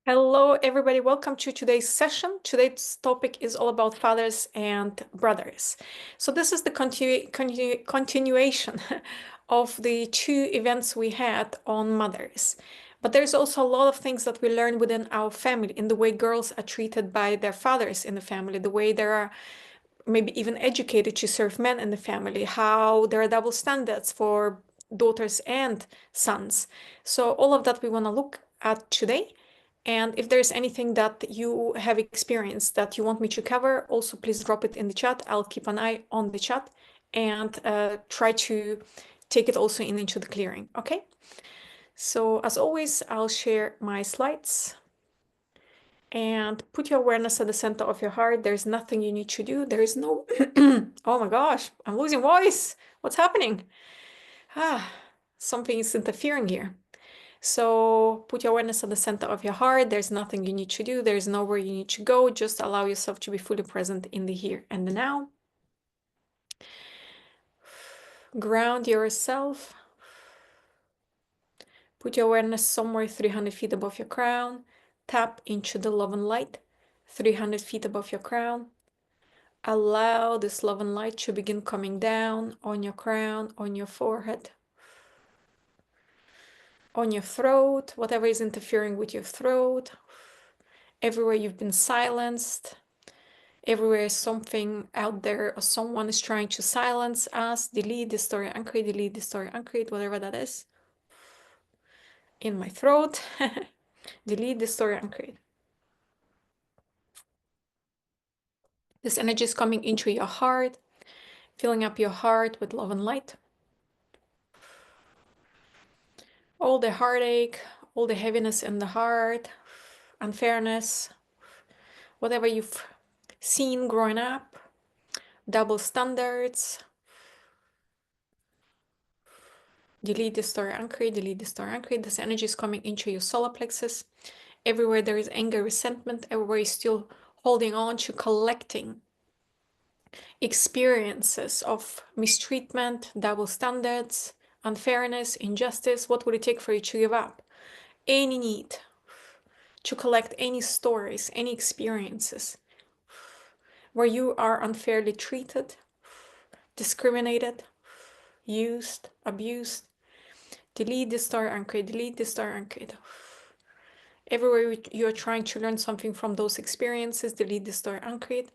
Hello, everybody. Welcome to today's session. Today's topic is all about fathers and brothers. So this is the continuation of the two events we had on mothers. But there's also a lot of things that we learn within our family in the way girls are treated by their fathers in the family, the way they are maybe even educated to serve men in the family, how there are double standards for daughters and sons. So all of that we want to look at today. And if there's anything that you have experienced that you want me to cover, also please drop it in the chat. I'll keep an eye on the chat and try to take it also into the clearing. Okay. So as always, I'll share my slides and put your awareness at the center of your heart. There's nothing you need to do. There is no, oh my gosh, I'm losing voice. What's happening? Something is interfering here. So put your awareness at the center of your heart. There's nothing you need to do. There's nowhere you need to go. Just allow yourself to be fully present in the here and the now. Ground yourself. Put your awareness somewhere 300 feet above your crown. Tap into the love and light 300 feet above your crown. Allow this love and light to begin coming down on your crown, on your forehead, on your throat, whatever is interfering with your throat, everywhere you've been silenced, everywhere something out there or someone is trying to silence us. Delete the story, uncreate, delete the story, uncreate, whatever that is. In my throat, delete the story, uncreate. This energy is coming into your heart, filling up your heart with love and light. All the heartache, all the heaviness in the heart, unfairness, whatever you've seen growing up, double standards. Delete the story, uncreate, delete the story, uncreate. This energy is coming into your solar plexus. Everywhere there is anger, resentment, everywhere you're still holding on to collecting experiences of mistreatment, double standards, unfairness, injustice. What would it take for you to give up? Any need to collect any stories, any experiences where you are unfairly treated, discriminated, used, abused. Delete this story, uncreate, delete this story, uncreate. Everywhere you are trying to learn something from those experiences, delete this story, uncreate.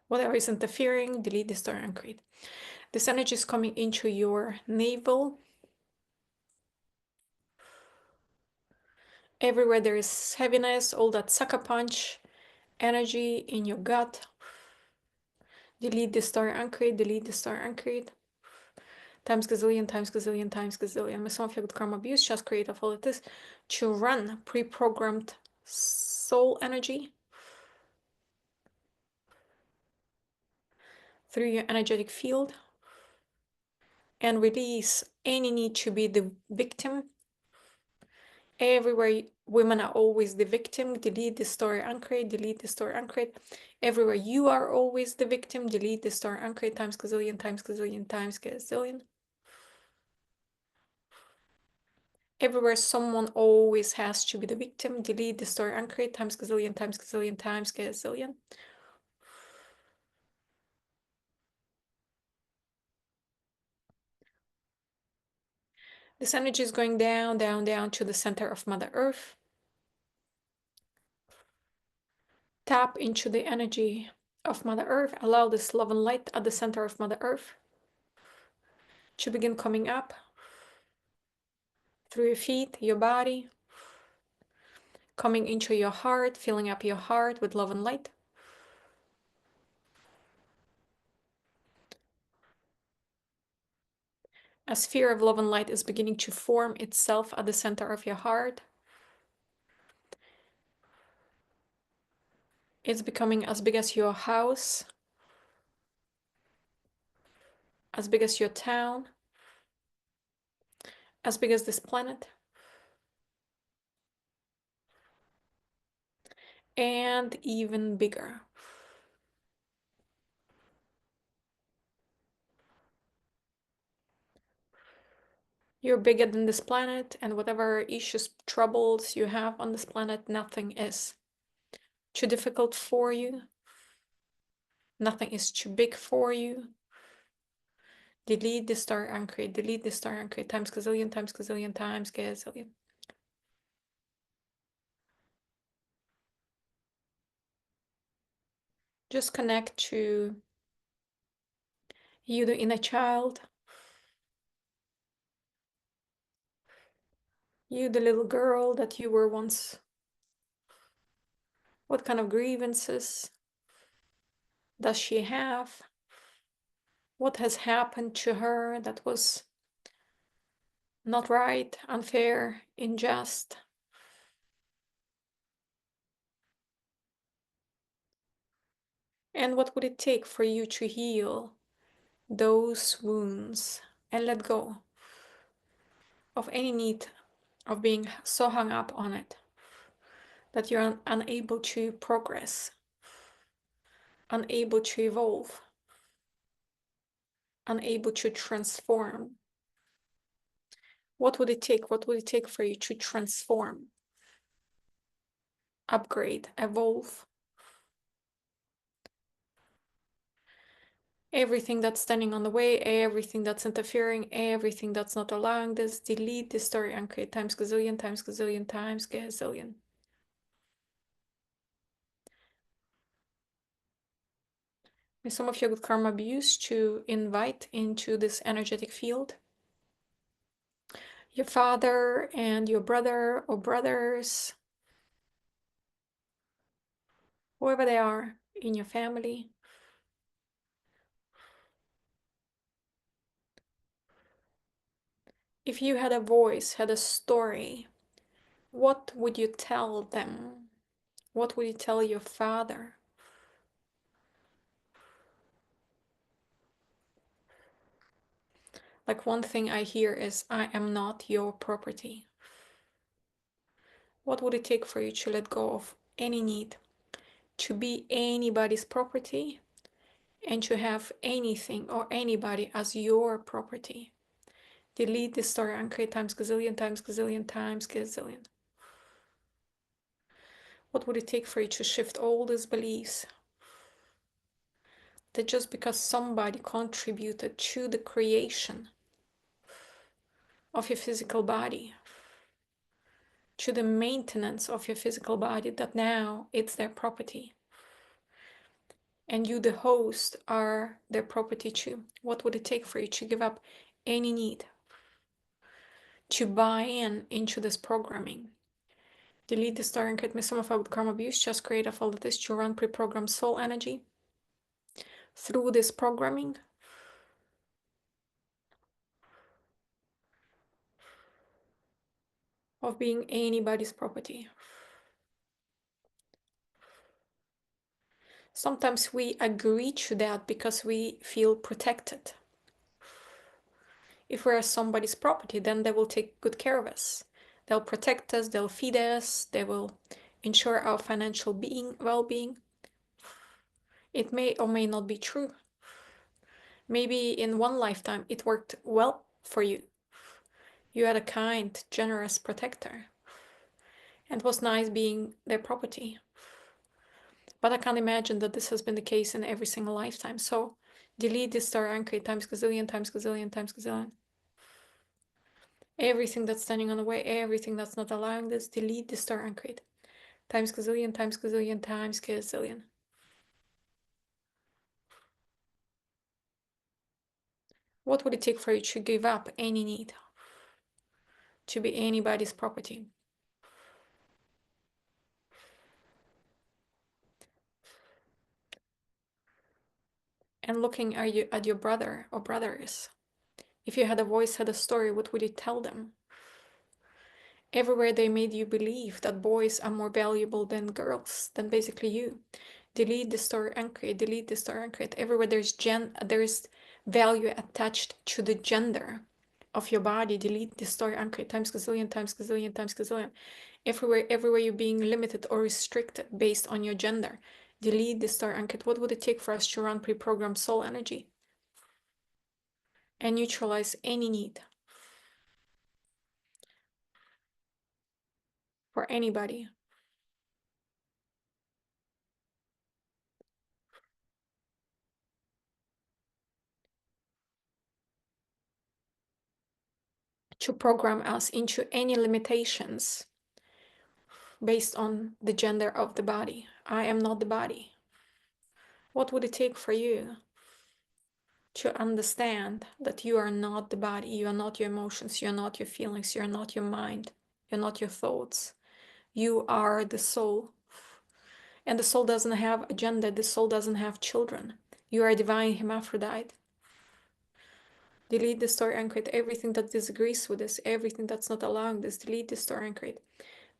Whatever is interfering, delete this story, uncreate. This energy is coming into your navel. Everywhere there is heaviness, all that sucker punch energy in your gut. Delete this story, uncreate, delete this story, uncreate. Times gazillion, times gazillion, times gazillion. Misunderstanding karma abuse, just create of all it is to run pre-programmed soul energy through your energetic field and release any need to be the victim. Everywhere women are always the victim, delete the story, uncreate, delete the story, uncreate. Everywhere you are always the victim, delete the story, uncreate, times gazillion, times gazillion, times gazillion. Everywhere someone always has to be the victim, delete the story, uncreate, times gazillion, times gazillion, times gazillion. This energy is going down, down, down to the center of Mother Earth. Tap into the energy of Mother Earth. Allow this love and light at the center of Mother Earth to begin coming up through your feet, your body, coming into your heart, filling up your heart with love and light. A sphere of love and light is beginning to form itself at the center of your heart. It's becoming as big as your house, as big as your town, as big as this planet, and even bigger. You're bigger than this planet, and whatever issues, troubles you have on this planet, nothing is too difficult for you. Nothing is too big for you. Delete the star uncreate, delete the star uncreate, times gazillion, times gazillion, times gazillion. Just connect to you, the inner child, you, the little girl that you were once. What kind of grievances does she have? What has happened to her that was not right, unfair, unjust? And what would it take for you to heal those wounds and let go of any need of being so hung up on it that you're unable to progress, unable to evolve, unable to transform? What would it take? What would it take for you to transform, upgrade, evolve? Everything that's standing on the way, everything that's interfering, everything that's not allowing this, delete this story and create times gazillion, times gazillion, times gazillion. May some of your good karma be used to invite into this energetic field your father and your brother or brothers, whoever they are in your family. If you had a voice, had a story, what would you tell them? What would you tell your father? Like, one thing I hear is, I am not your property. What would it take for you to let go of any need to be anybody's property and to have anything or anybody as your property? Delete this story and create times gazillion, times gazillion, times gazillion. What would it take for you to shift all these beliefs that just because somebody contributed to the creation of your physical body, to the maintenance of your physical body, that now it's their property? And you, the host, are their property too. What would it take for you to give up any need to buy in into this programming? Delete the star and create me some of our karma abuse. Just create a all of this to run pre-programmed soul energy through this programming. Of being anybody's property. Sometimes we agree to that because we feel protected. If we're somebody's property, then they will take good care of us. They'll protect us, they'll feed us, they will ensure our financial well-being. It may or may not be true. Maybe in one lifetime it worked well for you. You had a kind, generous protector. And it was nice being their property. But I can't imagine that this has been the case in every single lifetime. So delete this star anchor times gazillion, times gazillion, times gazillion. Everything that's standing on the way, everything that's not allowing this, delete this star anchor times gazillion, times gazillion, times gazillion. What would it take for you to give up any need to be anybody's property? And looking at your brother or brothers, if you had a voice, had a story, what would you tell them? Everywhere they made you believe that boys are more valuable than girls, than basically you. Delete the story anchor, delete the story anchor. Everywhere there's value attached to the gender of your body, delete the story anchor times gazillion, times gazillion, times gazillion. Everywhere you're being limited or restricted based on your gender, delete the story anchor. What would it take for us to run pre-programmed soul energy and neutralize any need anybody. To program us into any limitations based on the gender of the body. I am not the body. What would it take for you to understand that you are not the body, you are not your emotions, you are not your feelings, you are not your mind, you're not your thoughts. You are the soul. And the soul doesn't have a gender, the soul doesn't have children. You are a divine hermaphrodite. Delete the story and create everything that disagrees with this, everything that's not allowing this. Delete the story and create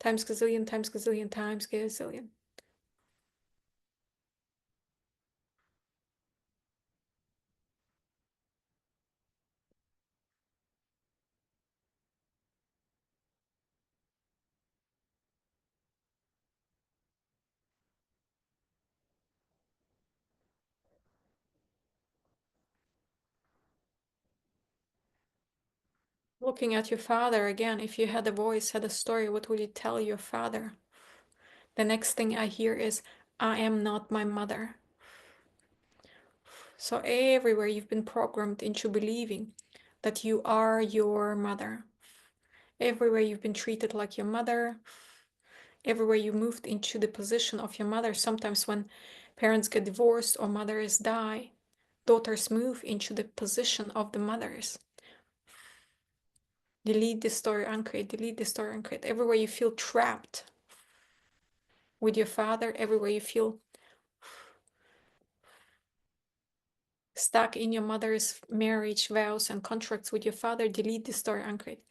times gazillion, times gazillion, times gazillion. Looking at your father again, if you had a voice, had a story, what would you tell your father? The next thing I hear is, I am not my mother. So everywhere you've been programmed into believing that you are your mother. Everywhere you've been treated like your mother. Everywhere you moved into the position of your mother. Sometimes when parents get divorced or mothers die, daughters move into the position of the mothers. Delete this story, uncreate, delete this story, uncreate. Everywhere you feel trapped with your father, everywhere you feel stuck in your mother's marriage vows and contracts with your father, delete this story, uncreate.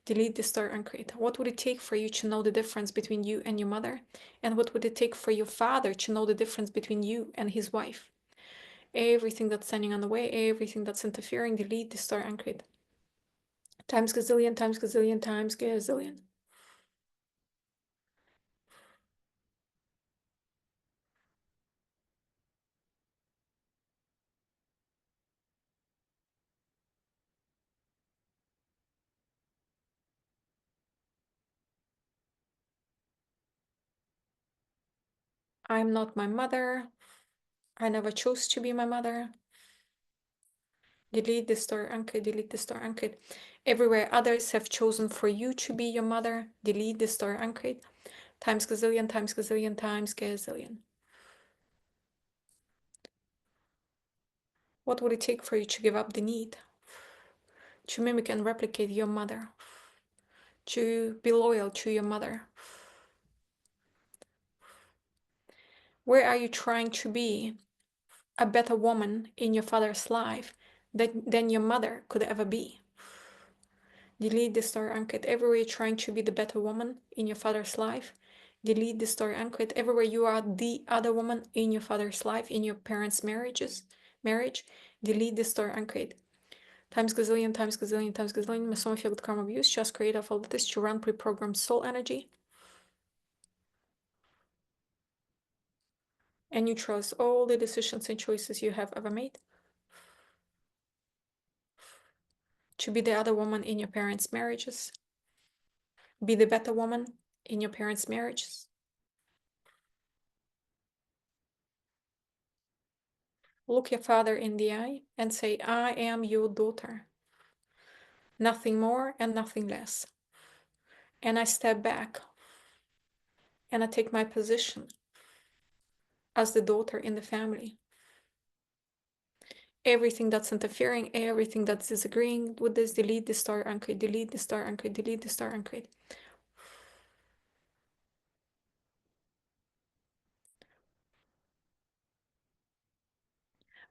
Delete this story, uncreate. What would it take for you to know the difference between you and your mother? And what would it take for your father to know the difference between you and his wife? Everything that's standing on the way, everything that's interfering, delete this story, uncreate. Times gazillion, times gazillion, times gazillion. I'm not my mother. I never chose to be my mother. Delete the story, uncreate, delete the story, uncreate. Everywhere others have chosen for you to be your mother, delete the story, uncreate. Times gazillion, times gazillion, times gazillion. What would it take for you to give up the need to mimic and replicate your mother, to be loyal to your mother? Where are you trying to be a better woman in your father's life than your mother could ever be? Delete the story, uncreate. Everywhere you're trying to be the better woman in your father's life, delete the story, uncreate. Everywhere you are the other woman in your father's life, in your parents' marriage, delete the story, uncreate. Times gazillion, times gazillion, times gazillion. Masonic karma abuse. Just create all of this to run pre-programmed soul energy. And neutralize all the decisions and choices you have ever made to be the other woman in your parents' marriages. Be the better woman in your parents' marriages. Look your father in the eye and say, I am your daughter. Nothing more and nothing less. And I step back and I take my position as the daughter in the family. Everything that's interfering, everything that's disagreeing with this, delete the star, uncreate, delete the star, uncreate, delete the star, uncreate.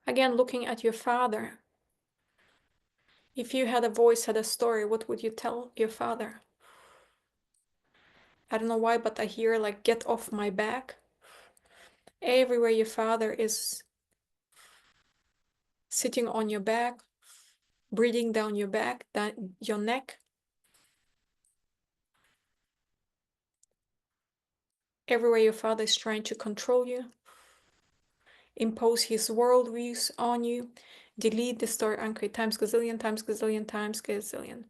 Again, looking at your father. If you had a voice, had a story, what would you tell your father? I don't know why, but I hear like, get off my back. Everywhere your father is sitting on your back, breathing down your back, down your neck. Everywhere your father is trying to control you, impose his worldviews on you, delete the story, uncreate, times gazillion, times gazillion, times gazillion.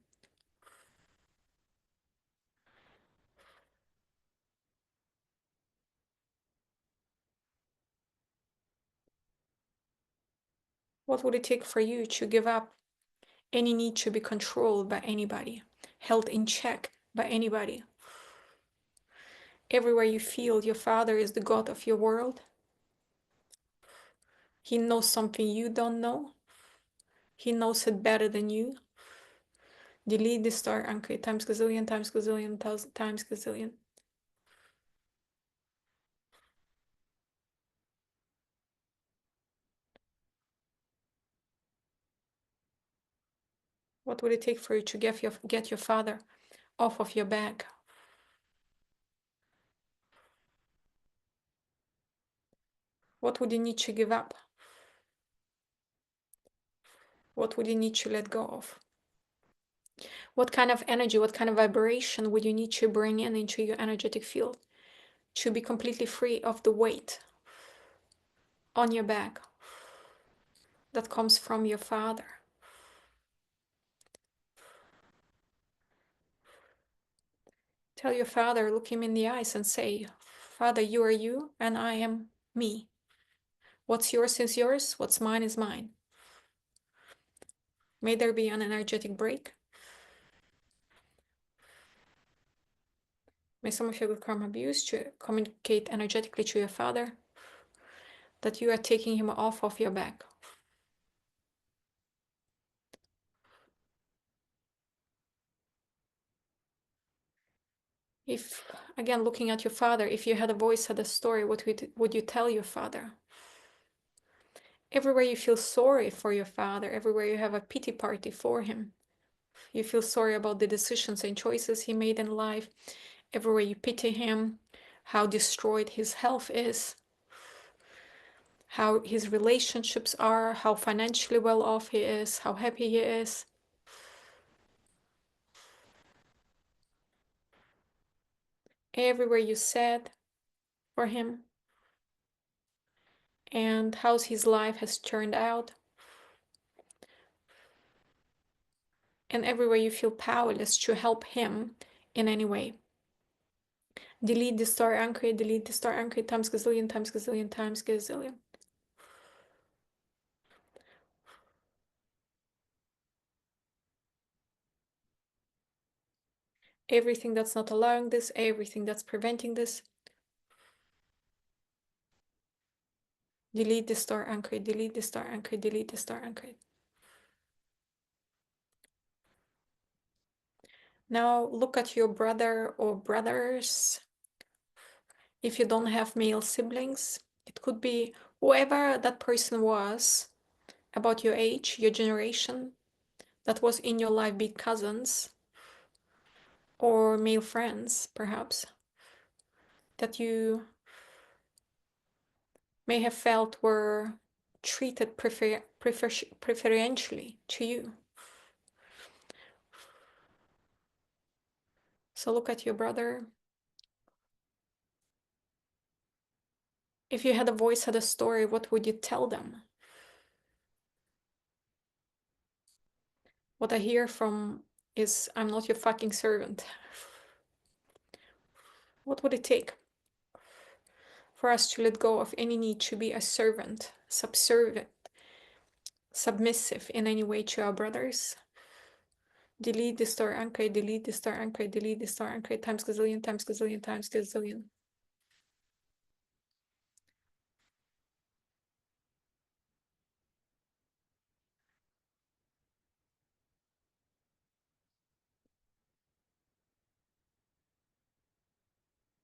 What would it take for you to give up any need to be controlled by anybody, held in check by anybody? Everywhere you feel your father is the God of your world. He knows something you don't know. He knows it better than you. Delete the star anchor times gazillion, times gazillion, times gazillion. What would it take for you to get your father off of your back? What would you need to give up? What would you need to let go of? What kind of energy, what kind of vibration would you need to bring in into your energetic field to be completely free of the weight on your back that comes from your father? Tell your father, look him in the eyes and say, Father, you are you and I am me. What's yours is yours, what's mine is mine. May there be an energetic break. May some of you good karma be used to communicate energetically to your father that you are taking him off of your back. If, again, looking at your father, if you had a voice, had a story, what would you tell your father? Everywhere you feel sorry for your father, everywhere you have a pity party for him, you feel sorry about the decisions and choices he made in life, everywhere you pity him, how destroyed his health is, how his relationships are, how financially well off he is, how happy he is. Everywhere you sad for him, and how his life has turned out, and everywhere you feel powerless to help him in any way. Delete the star anchor, delete the star anchor times gazillion, times gazillion, times gazillion. Everything that's not allowing this, everything that's preventing this. Delete the star anchor, delete the star anchor, delete the star anchor. Now look at your brother or brothers. If you don't have male siblings, it could be whoever that person was about your age, your generation, that was in your life, be cousins or male friends, perhaps, that you may have felt were treated preferentially to you. So look at your brother. If you had a voice, had a story, what would you tell them? What I hear from is, I'm not your fucking servant. What would it take for us to let go of any need to be a servant, subservient, submissive in any way to our brothers? Delete the star anchor, delete the star anchor, delete the star anchor, times gazillion, times gazillion, times gazillion.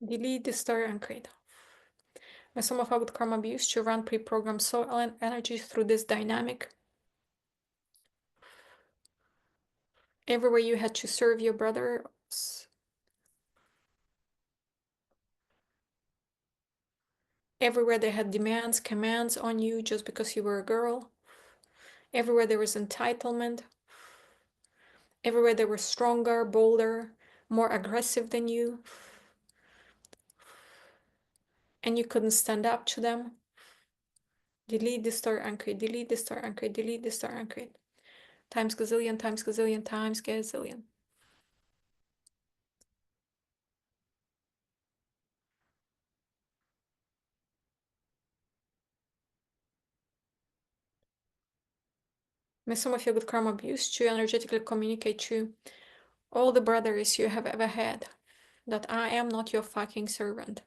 Delete the star anchor. May some of our karma be used to run pre-programmed soul energy through this dynamic. Everywhere you had to serve your brothers, everywhere they had demands, commands on you just because you were a girl, everywhere there was entitlement, everywhere they were stronger, bolder, more aggressive than you, and you couldn't stand up to them. Delete the star anchor, delete the star anchor, delete the star anchor. Times gazillion, times gazillion, times gazillion. May some of your good karma be used to energetically communicate to all the brothers you have ever had that I am not your fucking servant.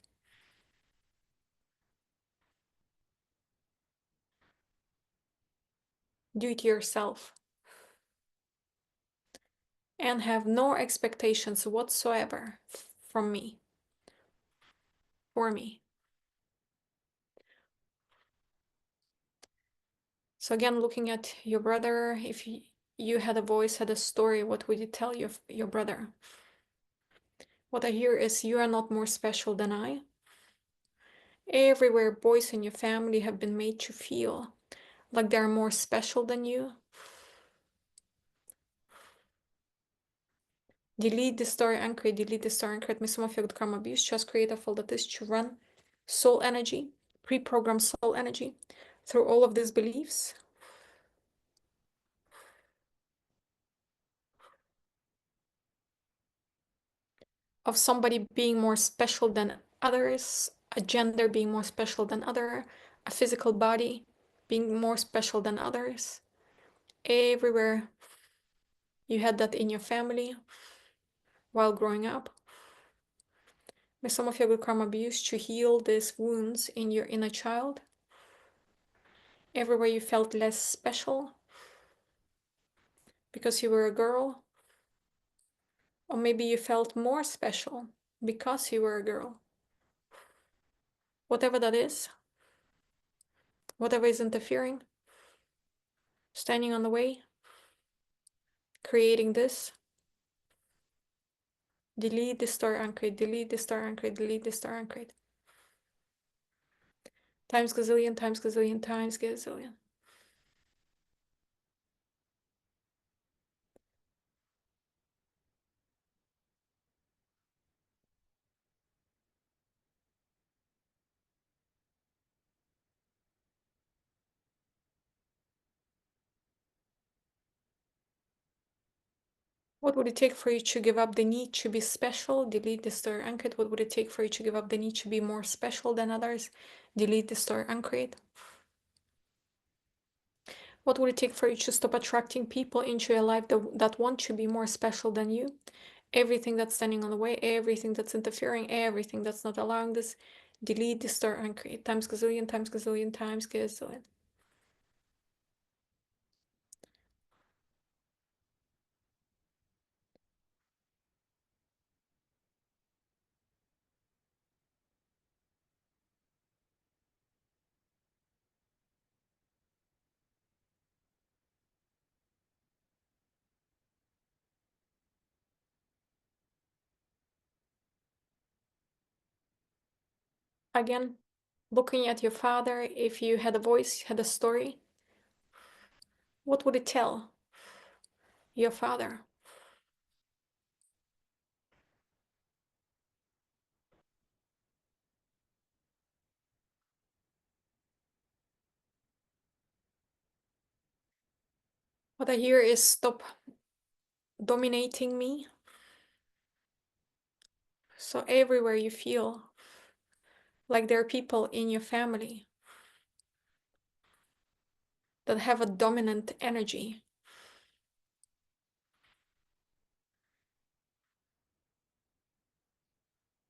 Do it yourself. And have no expectations whatsoever from me, for me. So again, looking at your brother, if you had a voice, had a story, what would you tell your brother? What I hear is you are not more special than I. Everywhere boys in your family have been made to feel like they're more special than you. Delete the story anchor, delete the story anchor. May some of your good karma abuse just create a file that is to run soul energy, pre-program soul energy through all of these beliefs. Of somebody being more special than others, a gender being more special than other, a physical body being more special than others. Everywhere you had that in your family while growing up. May some of your good karma be used to heal these wounds in your inner child. Everywhere you felt less special because you were a girl, or maybe you felt more special because you were a girl. Whatever that is, whatever is interfering, standing on the way, creating this, delete the star anchored, delete the star anchored, delete the star anchored. Times gazillion, times gazillion, times gazillion. What would it take for you to give up the need to be special? Delete the star anchored. What would it take for you to give up the need to be more special than others? Delete the star anchored. What would it take for you to stop attracting people into your life that want to be more special than you? Everything that's standing on the way, everything that's interfering, everything that's not allowing this, delete the star anchored. Times gazillion, times gazillion, times gazillion. Again, looking at your father, if you had a voice, had a story, what would it tell your father? What I hear is stop dominating me. So everywhere you feel like there are people in your family that have a dominant energy,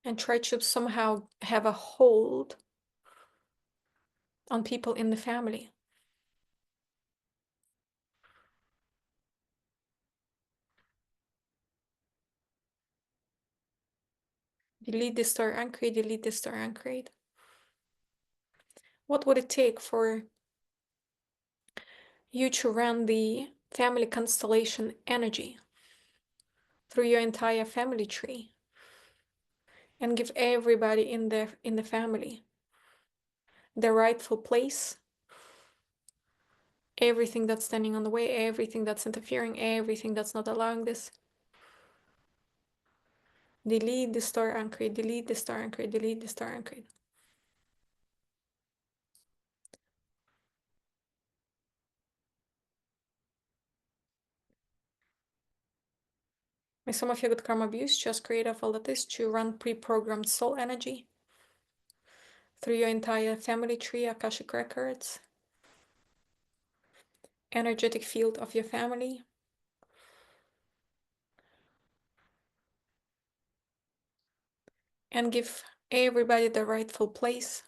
and try to somehow have a hold on people in the family. Delete the star anchored, delete the star anchored. What would it take for you to run the family constellation energy through your entire family tree and give everybody in the family their rightful place? Everything that's standing on the way, everything that's interfering, everything that's not allowing this. Delete the star anchored, delete the star anchored, delete the star anchored. May some of your good karma abuse just create a file that is to run pre-programmed soul energy through your entire family tree, Akashic records. energetic field of your family. And give everybody the rightful place.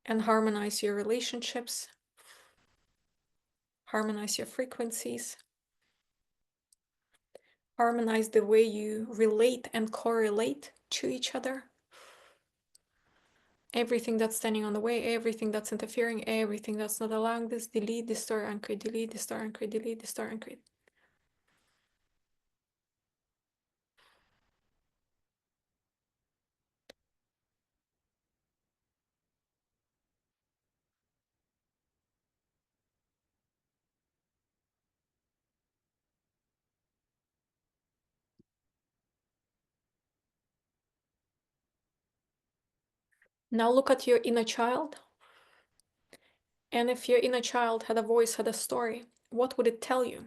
And harmonize your relationships. Harmonize your frequencies. Harmonize the way you relate and correlate to each other. Everything that's standing on the way, everything that's interfering, everything that's not allowing this, delete, distort, uncreate, delete, distort, uncreate, delete, distort, uncreate. Now look at your inner child. And if your inner child had a voice, had a story, what would it tell you?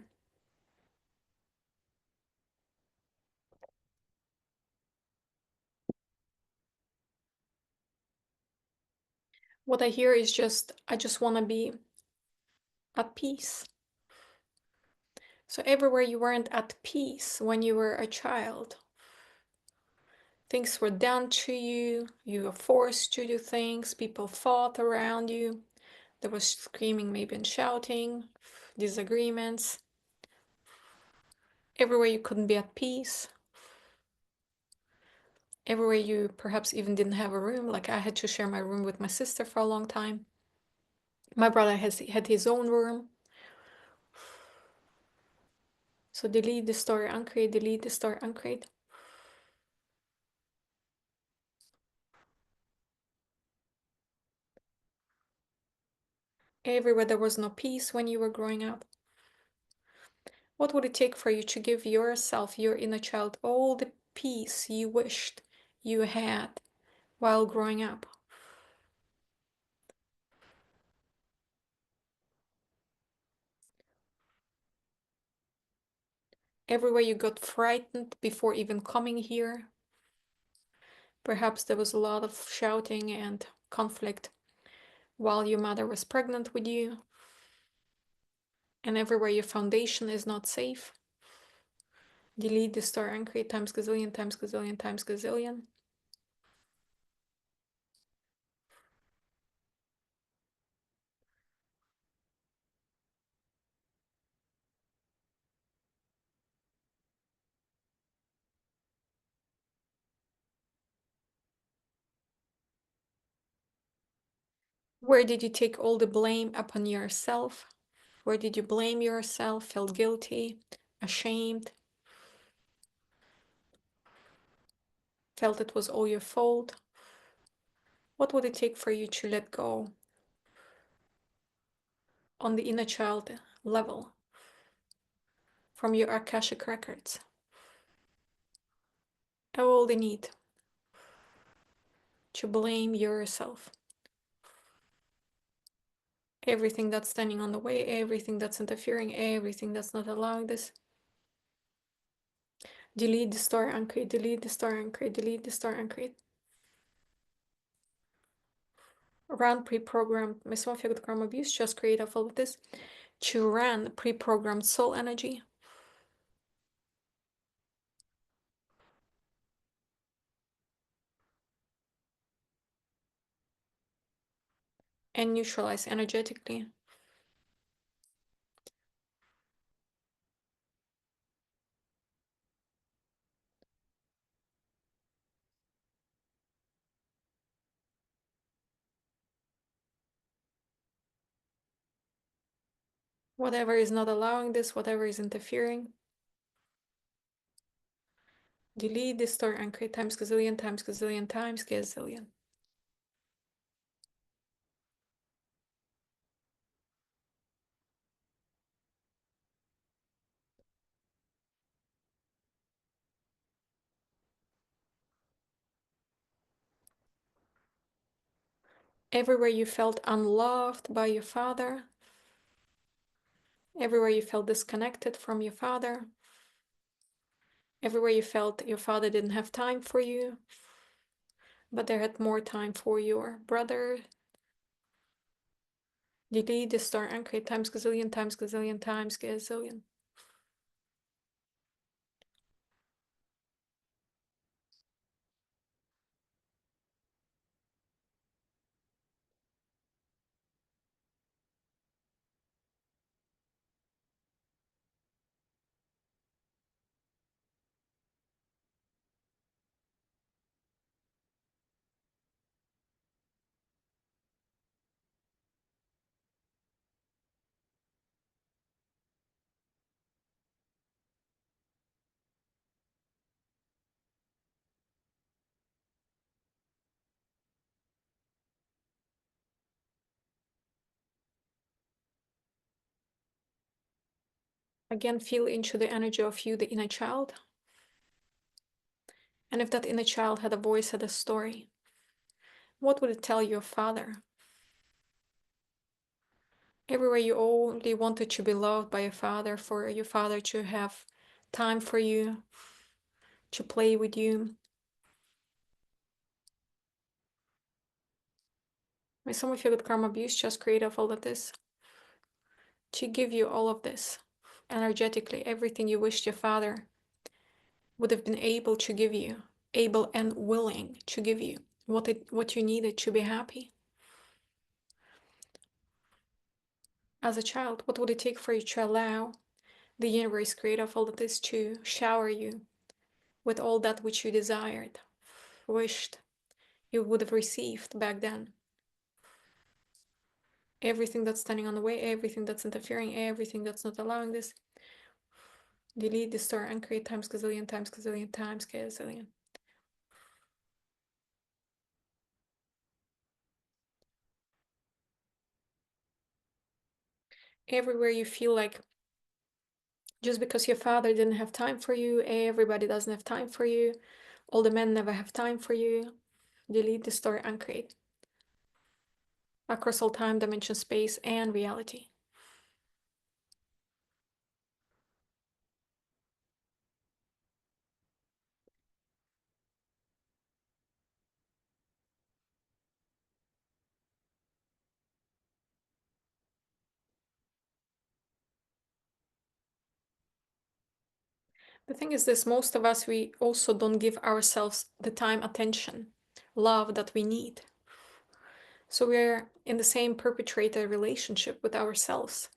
What I hear is I just want to be at peace. So everywhere you weren't at peace when you were a child, things were done to you, you were forced to do things, people fought around you, there was screaming, maybe, and shouting, disagreements. Everywhere you couldn't be at peace. Everywhere you perhaps even didn't have a room, like I had to share my room with my sister for a long time. My brother had his own room. So delete the story, uncreate, delete the story, uncreate. Everywhere there was no peace when you were growing up. What would it take for you to give yourself, your inner child, all the peace you wished you had while growing up? Everywhere you got frightened before even coming here. Perhaps there was a lot of shouting and conflict while your mother was pregnant with you. And everywhere your foundation is not safe. Delete the star and create times gazillion, times gazillion, times gazillion. Where did you take all the blame upon yourself? Where did you blame yourself, felt guilty, ashamed, felt it was all your fault? What would it take for you to let go on the inner child level from your Akashic records? All the need to blame yourself. Everything that's standing on the way, everything that's interfering, everything that's not allowing this. Delete the star, uncreate, delete the star, uncreate, delete the star, uncreate. Run pre-programmed mesomorphic karma abuse, just create a file with this. To run pre-programmed soul energy. And neutralize energetically. Whatever is not allowing this, whatever is interfering. Delete this star and create times gazillion, times gazillion, times gazillion. Everywhere you felt unloved by your father, everywhere you felt disconnected from your father, everywhere you felt your father didn't have time for you, but they had more time for your brother. Delete the star anchor times gazillion times gazillion times gazillion. Again, feel into the energy of you, the inner child. And if that inner child had a voice, had a story, what would it tell your father? Everywhere you only wanted to be loved by your father, for your father to have time for you, to play with you. May some of you with karma abuse just create of all of this, to give you all of this, energetically, everything you wished your father would have been able to give you, able and willing to give you what you needed to be happy. As a child, what would it take for you to allow the universe, creator of all of this, to shower you with all that which you desired, wished you would have received back then? Everything that's standing on the way, everything that's interfering, everything that's not allowing this, delete, destroy, and create times gazillion times gazillion times gazillion. Everywhere you feel like just because your father didn't have time for you, everybody doesn't have time for you, all the men never have time for you, delete, destroy, and create. Across all time, dimension, space, and reality. The thing is this, most of us, we also don't give ourselves the time, attention, love that we need. So we're in the same perpetrator relationship with ourselves.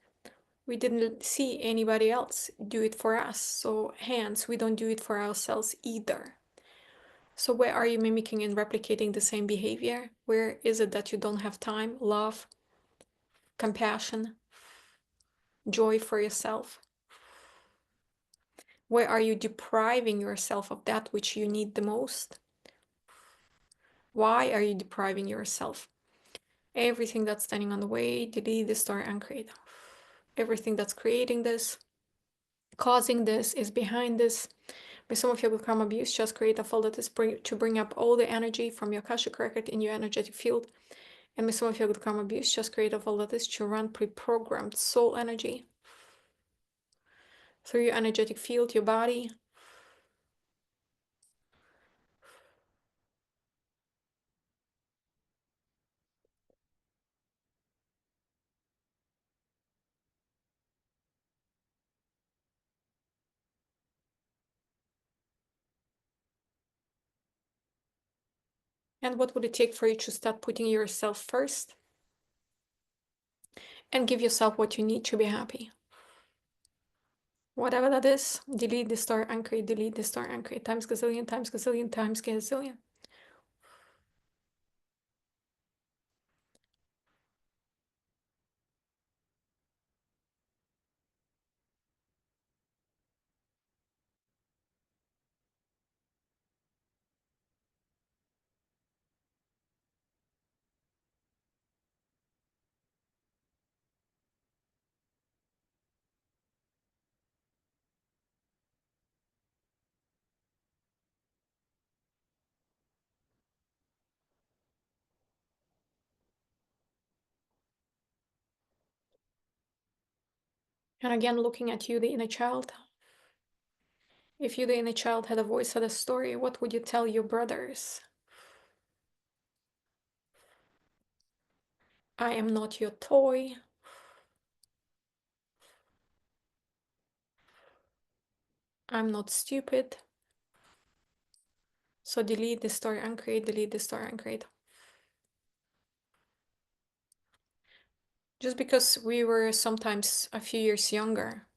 We didn't see anybody else do it for us, so hence we don't do it for ourselves either. So where are you mimicking and replicating the same behavior? Where is it that you don't have time, love, compassion, joy for yourself? Where are you depriving yourself of that which you need the most? Why are you depriving yourself? Everything that's standing on the way, delete, destroy, and create. Everything that's creating this, causing this, is behind this. May some of you with karma abuse just create a folder to bring up all the energy from your Akashic record in your energetic field. And may some of you with karma abuse just create a folder to run pre-programmed soul energy through your energetic field, your body. And what would it take for you to start putting yourself first and give yourself what you need to be happy? Whatever that is, delete the star anchor, delete the star anchor, times gazillion, times gazillion, times gazillion. And again, looking at you, the inner child. If you, the inner child, had a voice, had a story, what would you tell your brothers? I am not your toy. I'm not stupid. So delete this story, uncreate, delete this story, uncreate. Just because we were sometimes a few years younger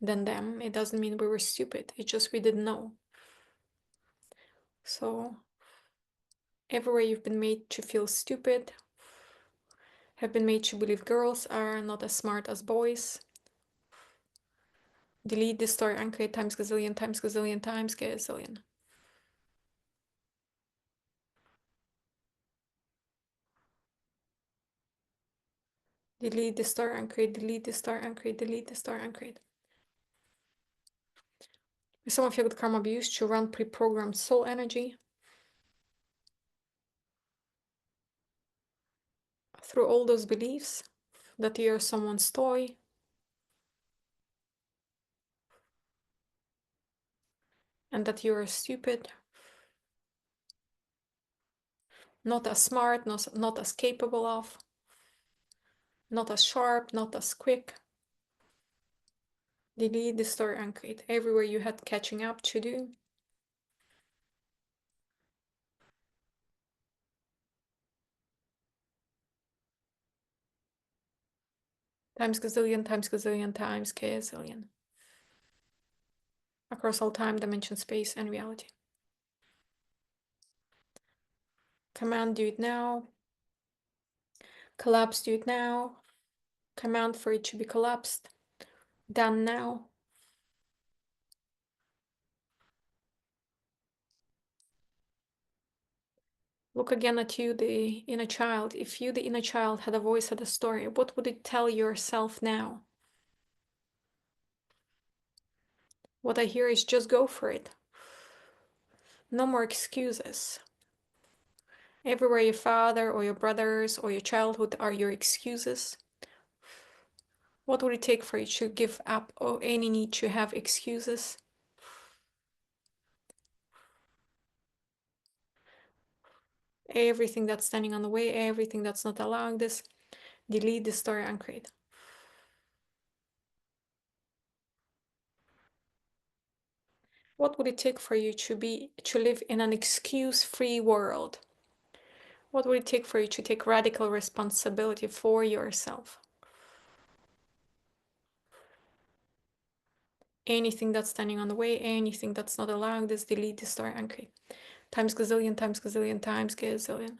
than them, it doesn't mean we were stupid. It's just we didn't know. So everywhere you've been made to feel stupid, have been made to believe girls are not as smart as boys. Delete this story, uncreate times gazillion times gazillion times gazillion. Delete this story, uncreate, delete this story, uncreate, delete this story, uncreate. Some of you with karma abuse to run pre-programmed soul energy through all those beliefs that you're someone's toy, and that you're stupid, not as smart, not as capable of, not as sharp, not as quick. Delete the story, uncreate. Everywhere you had catching up to do. Times gazillion times gazillion times gazillion. Across all time, dimension, space, and reality. Command, do it now. Collapse, do it now. Command for it to be collapsed. Done now. Look again at you, the inner child. If you, the inner child, had a voice, had a story, what would it tell yourself now? What I hear is just go for it. No more excuses. Everywhere your father or your brothers or your childhood are your excuses. What would it take for you to give up any need to have excuses? Everything that's standing on the way, everything that's not allowing this, delete the story, uncreate. What would it take for you to live in an excuse-free world? What would it take for you to take radical responsibility for yourself? Anything that's standing on the way, anything that's not allowing this, delete the story, uncreate. Times gazillion times gazillion times gazillion.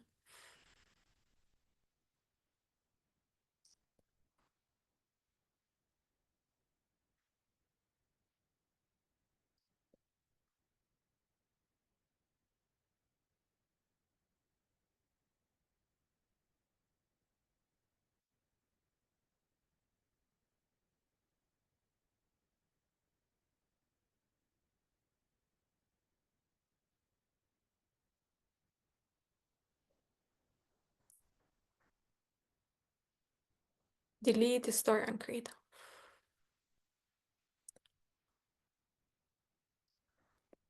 Delete the story, uncreate.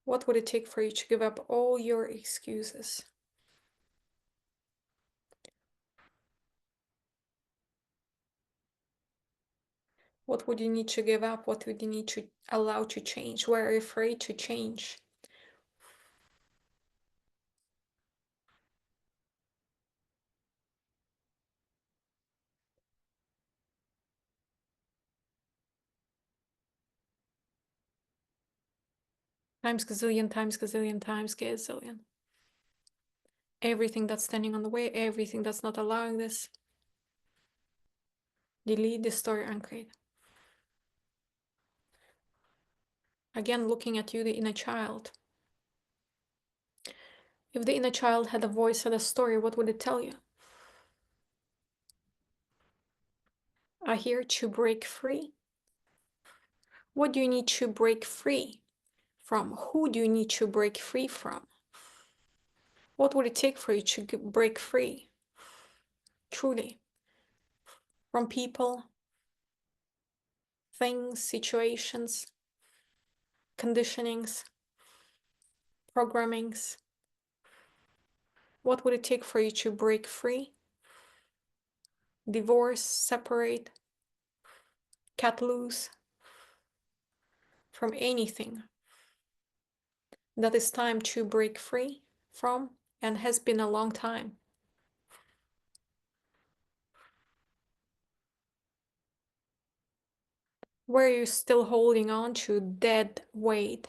What would it take for you to give up all your excuses? What would you need to give up? What would you need to allow to change? Where are you afraid to change? Times gazillion times gazillion times gazillion. Everything that's standing on the way, everything that's not allowing this, delete the story, uncreate. Again, looking at you, the inner child. If the inner child had a voice, had a story, what would it tell you? I hear to break free. What do you need to break free from? Who do you need to break free from? What would it take for you to break free? Truly. From people, things, situations, conditionings, programmings. What would it take for you to break free? divorce, separate, cut loose from anything that is time to break free from and has been a long time. Where are you still holding on to dead weight?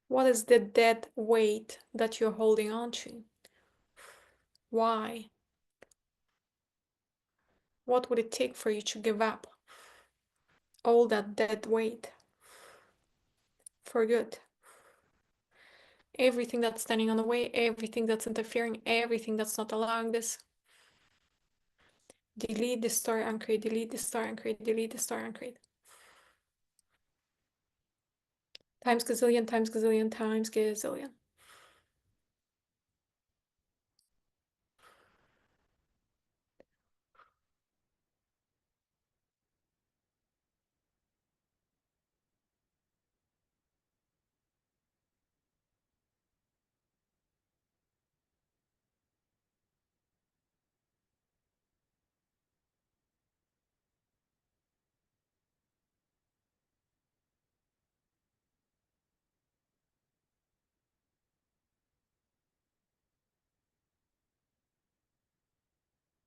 What is the dead weight that you're holding on to? Why? What would it take for you to give up all that dead weight for good? Everything that's standing on the way, everything that's interfering, everything that's not allowing this. Delete this story and create, delete this story and create, delete this story and create. Times gazillion, times gazillion, times gazillion.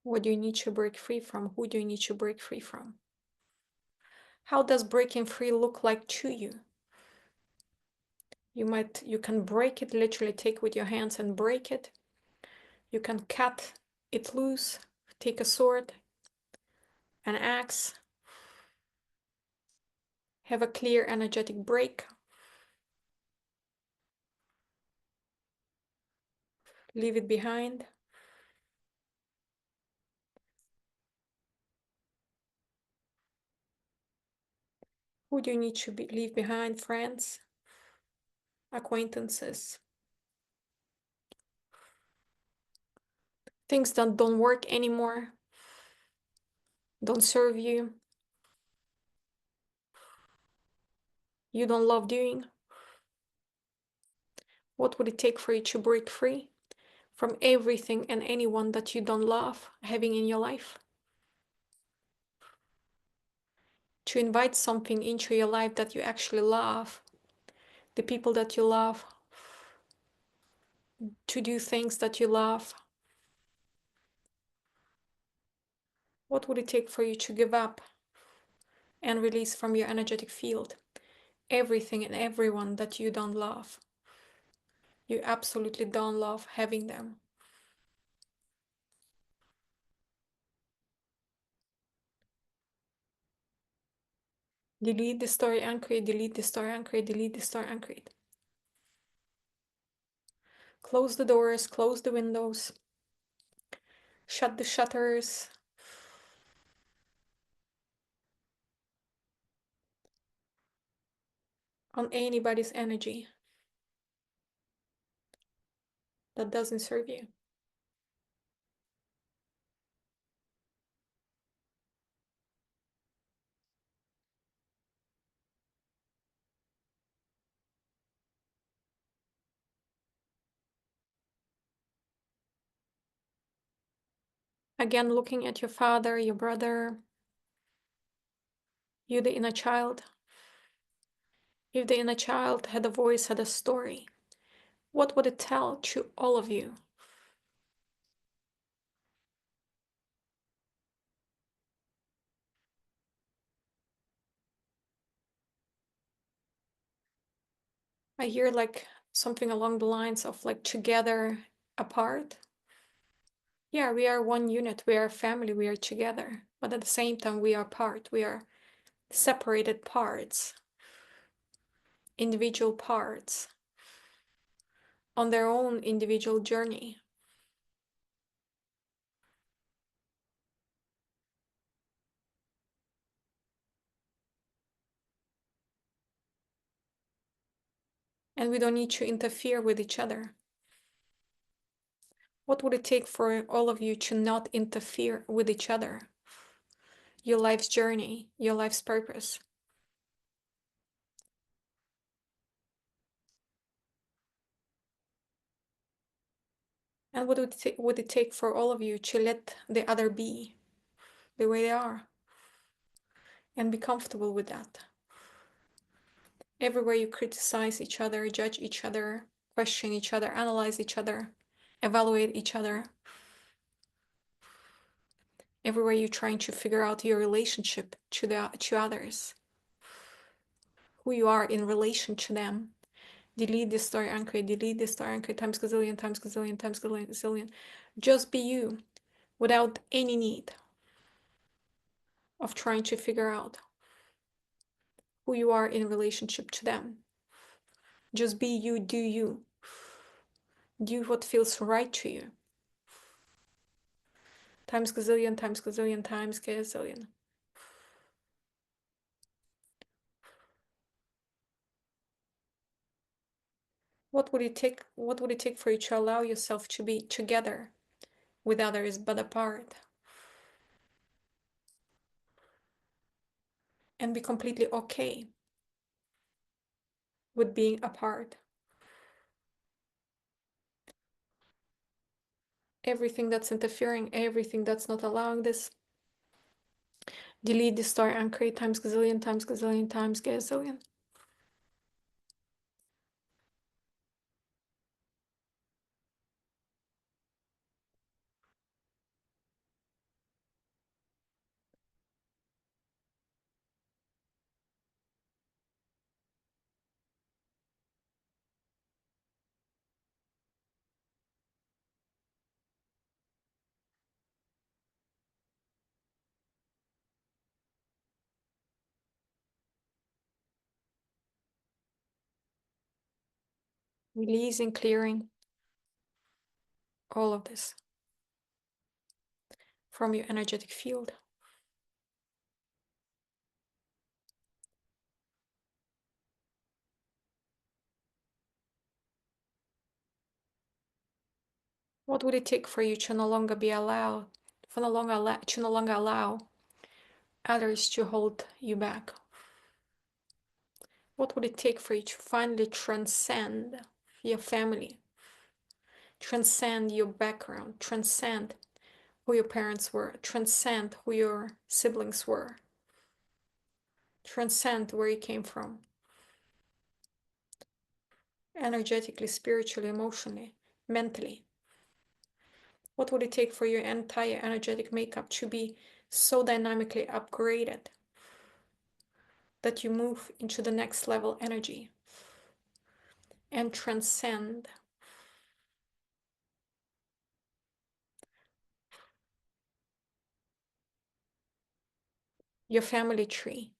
What do you need to break free from? Who do you need to break free from? How does breaking free look like to you? You can break it, literally take with your hands and break it. You can cut it loose, take a sword, an axe, have a clear energetic break, leave it behind. Who do you need to leave behind? Friends, acquaintances, things that don't work anymore, don't serve you, you don't love doing. What would it take for you to break free from everything and anyone that you don't love having in your life? To invite something into your life that you actually love, the people that you love, to do things that you love. What would it take for you to give up and release from your energetic field everything and everyone that you don't love? You absolutely don't love having them. Delete the story and create, delete the story and create, delete the story and create. Close the doors, close the windows, shut the shutters. On anybody's energy that doesn't serve you. Again, looking at your father, your brother, you, the inner child. If the inner child had a voice, had a story, what would it tell to all of you? I hear like something along the lines of like together, apart. Yeah, we are one unit, we are a family, we are together, but at the same time, we are part, we are separated parts, individual parts on their own individual journey. And we don't need to interfere with each other. What would it take for all of you to not interfere with each other? Your life's journey, your life's purpose. And what would it take for all of you to let the other be the way they are and be comfortable with that? Everywhere you criticize each other, judge each other, question each other, analyze each other, evaluate each other, everywhere you're trying to figure out your relationship to others, who you are in relation to them. Delete this story, uncreate, delete this story, uncreate, times gazillion, times gazillion, times gazillion. Just be you without any need of trying to figure out who you are in relationship to them. Just be you, do you. Do what feels right to you. Times gazillion, times gazillion, times gazillion. What would it take for you to allow yourself to be together with others but apart? And be completely okay with being apart. Everything that's interfering, everything that's not allowing this, delete the story and create times gazillion, times gazillion, times gazillion. Releasing, clearing all of this from your energetic field. What would it take for you to no longer be allowed, to no longer allow others to hold you back? What would it take for you to finally transcend your family, transcend your background, transcend who your parents were, transcend who your siblings were, transcend where you came from, energetically, spiritually, emotionally, mentally? What would it take for your entire energetic makeup to be so dynamically upgraded that you move into the next level energy and transcend your family tree?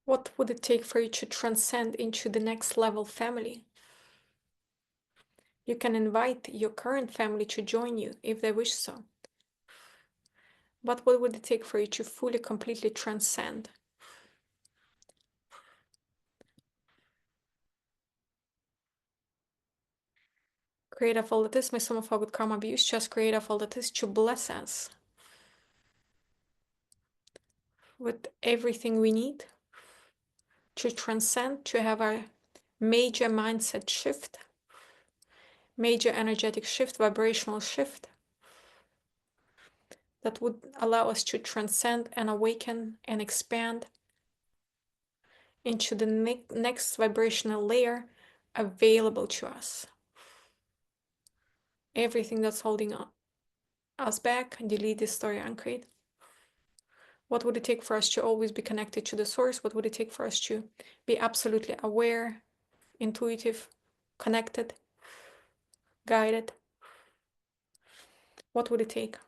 What would it take for you to transcend into the next level family? You can invite your current family to join you if they wish so. But what would it take for you to fully, completely transcend? Create of all that is, may some of our good karma be used, just create of all that is to bless us with everything we need to transcend, to have a major mindset shift, major energetic shift, vibrational shift that would allow us to transcend and awaken and expand into the next vibrational layer available to us. Everything that's holding us back, delete this story, uncreate. What would it take for us to always be connected to the source? What would it take for us to be absolutely aware, intuitive, connected, guided? What would it take?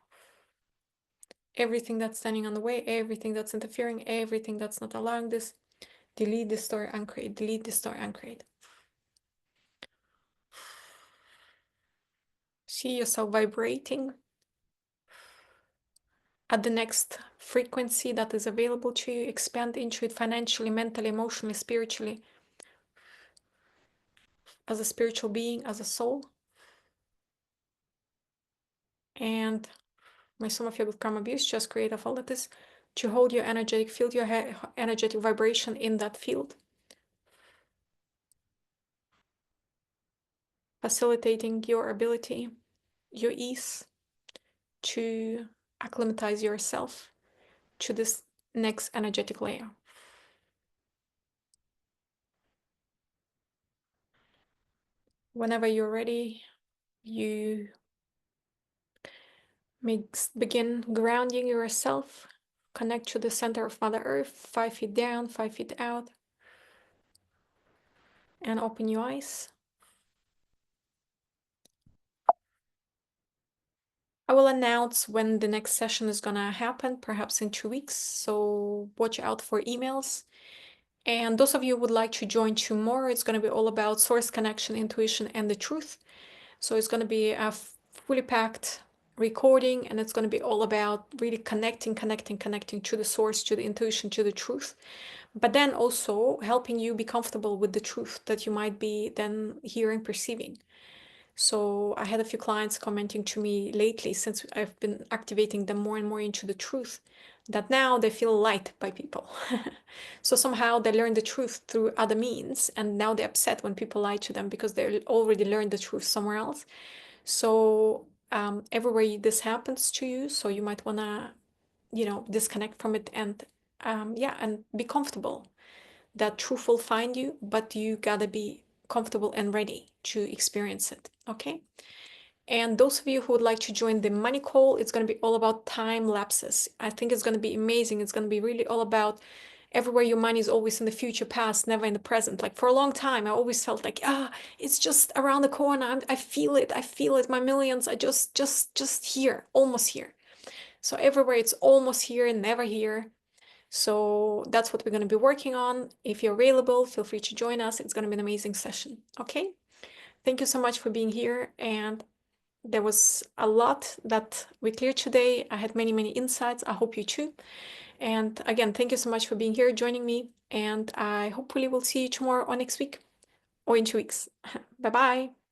Everything that's standing on the way, everything that's interfering, everything that's not allowing this, delete this story, uncreate, delete this story, uncreate. See yourself vibrating at the next frequency that is available to you. Expand into it financially, mentally, emotionally, spiritually, as a spiritual being, as a soul. And may some of your good karma abuse just create of all that is to hold your energetic field, your energetic vibration in that field. facilitating your ability, your ease to acclimatize yourself to this next energetic layer. Whenever you're ready, you may begin grounding yourself. Connect to the center of Mother Earth, 5 feet down, 5 feet out, and open your eyes. I will announce when the next session is gonna happen, perhaps in 2 weeks, so watch out for emails. And those of you who would like to join tomorrow, it's gonna be all about source connection, intuition, and the truth. So it's gonna be a fully packed recording, and it's gonna be all about really connecting to the source, to the intuition, to the truth. But then also helping you be comfortable with the truth that you might be then hearing, perceiving. So I had a few clients commenting to me lately, since I've been activating them more and more into the truth, that now they feel light by people. So somehow they learn the truth through other means, and now they're upset when people lie to them because they already learned the truth somewhere else. So everywhere this happens to you, so you might wanna, disconnect from it and and be comfortable that truth will find you, but you gotta be comfortable and ready to experience it. Okay. And those of you who would like to join the money call, it's going to be all about time lapses. I think it's going to be amazing. It's going to be really all about everywhere your money is always in the future past, never in the present. Like for a long time, I always felt like, it's just around the corner. I feel it. I feel it. My millions are just here, almost here. So everywhere it's almost here and never here. So that's what we're going to be working on. If you're available, feel free to join us. It's going to be an amazing session. Okay. Thank you so much for being here. And there was a lot that we cleared today. I had many insights. I hope you too. And again, thank you so much for being here, joining me. And I hopefully will see you tomorrow or next week or in 2 weeks. Bye bye.